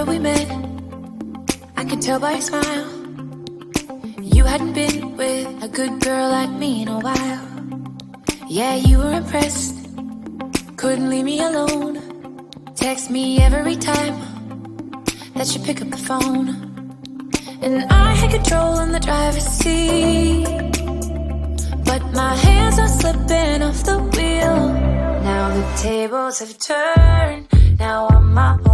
summer we met, I could tell by your smile you hadn't been with a good girl like me in a while. Yeah, you were impressed, couldn't leave me alone. Text me every time that you pick up the phone. And I had control in the driver's seat, but my hands are slipping off the wheel. Now the tables have turned, now I'm my own.